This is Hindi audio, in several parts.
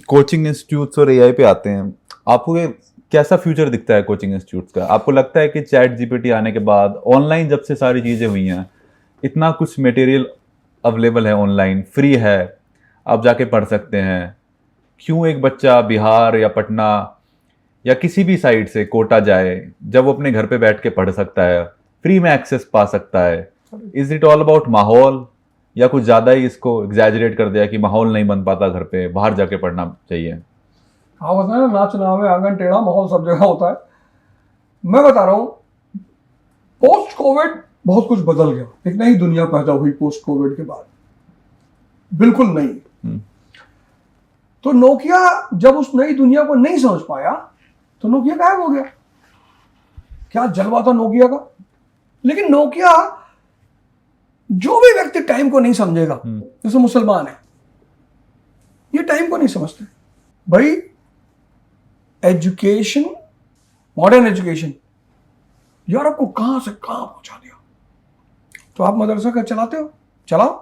कोचिंग इंस्टीट्यूट्स और एआई पे आते हैं, आपको ये कैसा फ्यूचर दिखता है कोचिंग इंस्टीट्यूट्स का? आपको लगता है कि चैट जीपीटी आने के बाद, ऑनलाइन जब से सारी चीज़ें हुई हैं, इतना कुछ मटेरियल अवेलेबल है, ऑनलाइन फ्री है, आप जाके पढ़ सकते हैं, क्यों एक बच्चा बिहार या पटना या किसी भी साइड से कोटा जाए जब वो अपने घर पे बैठ के पढ़ सकता है, फ्री में एक्सेस पा सकता है? इज इट ऑल अबाउट माहौल, या कुछ ज़्यादा ही इसको एग्जैजरेट कर दिया कि माहौल नहीं बन पाता घर पे, बाहर जाके पढ़ना चाहिए? हाँ, बताया ना, नाच नावे आंगन टेढ़ा, माहौल सब जगह होता है। मैं बता रहा हूँ, पोस्ट कोविड बहुत कुछ बदल गया। एक नई दुनिया पैदा हुई पोस्ट कोविड के बाद, बिल्कुल नई। तो नोकिया जब उस नई दुनिया को नहीं समझ पाया तो नोकिया गायब हो गया। क्या जलवा था नोकिया का। लेकिन नोकिया, जो भी व्यक्ति टाइम को नहीं समझेगा, जैसे मुसलमान है, ये टाइम को नहीं समझते भाई। एजुकेशन, मॉडर्न एजुकेशन यूरोप को कहां से कहां पहुंचा दिया। तो आप मदरसा का चलाते हो, चलाओ,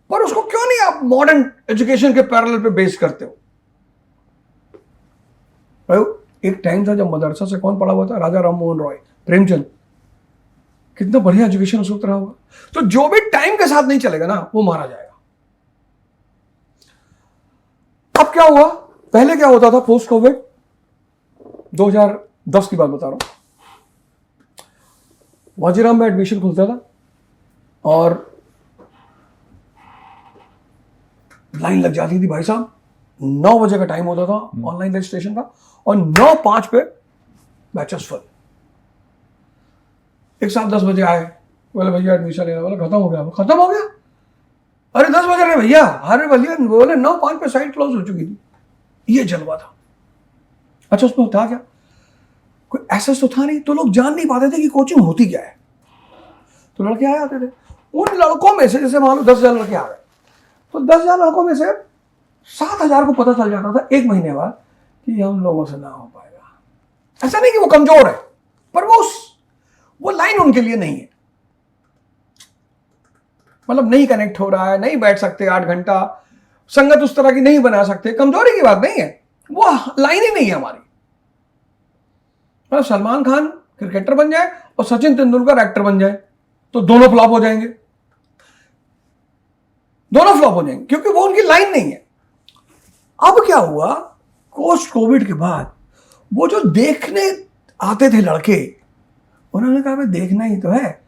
पर उसको क्यों नहीं आप मॉडर्न एजुकेशन के पैरेलल पे बेस करते हो? भाई एक टाइम था जब मदरसा से कौन पढ़ा हुआ था? राजा राम मोहन रॉय, प्रेमचंद। कितना बढ़िया एजुकेशन उस वक्त रहा होगा। तो जो भी टाइम के साथ नहीं चलेगा ना, वो मारा जाएगा। अब क्या हुआ, पहले क्या होता था पोस्ट कोविड, 2010 की बात बता रहा हूं, वाजीराम में एडमिशन खुलता था और लाइन लग जाती थी भाई साहब। 9 बजे का टाइम होता था ऑनलाइन रजिस्ट्रेशन का, और 9:05 पे बैचेस फुल। एक साथ 10 बजे आए, बोले भैया एडमिशन लेना, बोले खत्म हो गया। खत्म हो गया? अरे 10 बजे रहे भैया। अरे भैया, बोले 9:05 पे साइट क्लोज हो चुकी थी। ये जलवा था। अच्छा, उसमें था क्या? कोई ऐसा तो था नहीं, तो लोग जान नहीं पाते थे कि कोचिंग होती क्या है। तो लड़के आए आते थे। उन लड़कों में से, जैसे मान लो 10,000 लड़के आ गए, तो 10,000 लड़कों में से 7,000 को पता चल जाता था 1 महीने बाद कि हम लोगों से ना हो पाएगा। ऐसा नहीं कि वो कमजोर है, पर वो लाइन उनके लिए नहीं है। मतलब नहीं कनेक्ट हो रहा है, नहीं बैठ सकते 8 घंटा, संगत उस तरह की नहीं बना सकते। कमजोरी की बात नहीं है, वो लाइन ही नहीं है हमारी। मतलब सलमान खान क्रिकेटर बन जाए और सचिन तेंदुलकर एक्टर बन जाए, तो दोनों फ्लॉप हो जाएंगे। दोनों फ्लॉप हो जाएंगे, क्योंकि वो उनकी लाइन नहीं है। अब क्या हुआ, पोस्ट कोविड के बाद वो जो देखने आते थे लड़के, उन्होंने कहा भाई देखना ही तो है,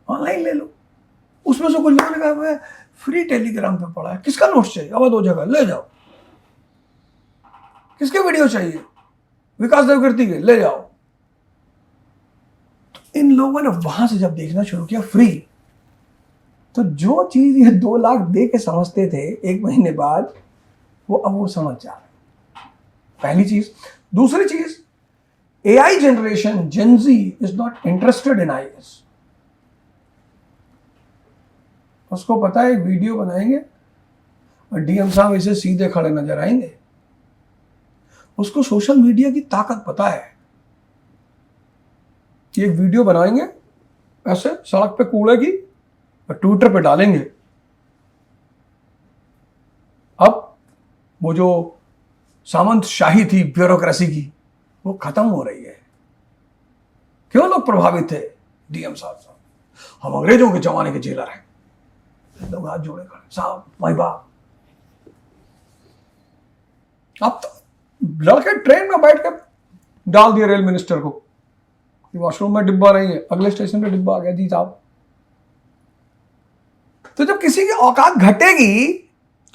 ऑनलाइन ले लो। उसमें से कुछ लोगों ने कहा भाई फ्री टेलीग्राम पे पढ़ा है, किसका नोट्स चाहिए, अब 2 जगह ले जाओ। किसके वीडियो चाहिए, विकास देवकीर्ति के, ले जाओ। तो इन लोगों ने वहां से जब देखना शुरू किया फ्री, तो जो चीज ये 2 लाख दे के समझते थे 1 महीने बाद, वो समझ जा रहे। पहली चीज। दूसरी चीज, AI generation, Gen Z is not interested in IAS। उसको पता है वीडियो बनाएंगे और DM साहब इसे सीधे खड़े नजर आएंगे। उसको सोशल मीडिया की ताकत पता है कि एक वीडियो बनाएंगे ऐसे सड़क पे कूड़े की और ट्विटर पे डालेंगे। अब वो जो सामंत शाही थी ब्यूरोक्रेसी की, वो खत्म हो रही है। क्यों लोग प्रभावित थे? DM साहब, हम अंग्रेजों के जमाने के जेलर हैं। लोग हाथ जोड़े खड़े, साहब माई बाप। अब तो लड़के ट्रेन में बैठ कर डाल दिए रेल मिनिस्टर को, वॉशरूम में डिब्बा नहीं है, अगले स्टेशन पे डिब्बा आ गया जी साहब। तो जब किसी की औकात घटेगी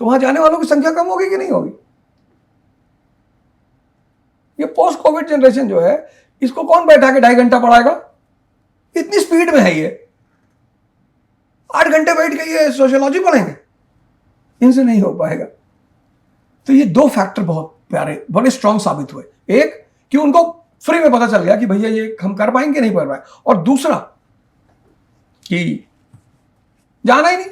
तो वहां जाने वालों की संख्या कम होगी कि नहीं होगी? ये पोस्ट कोविड जनरेशन जो है, इसको कौन बैठा के 2.5 घंटा पढ़ाएगा? इतनी स्पीड में है ये। 8 घंटे बैठ के ये सोशियोलॉजी पढ़ेंगे, इनसे नहीं हो पाएगा। तो ये 2 फैक्टर बहुत प्यारे, बड़े स्ट्रांग साबित हुए। एक कि उनको फ्री में पता चल गया कि भैया ये हम कर पाएंगे नहीं कर पाए, और दूसरा कि जाना ही नहीं।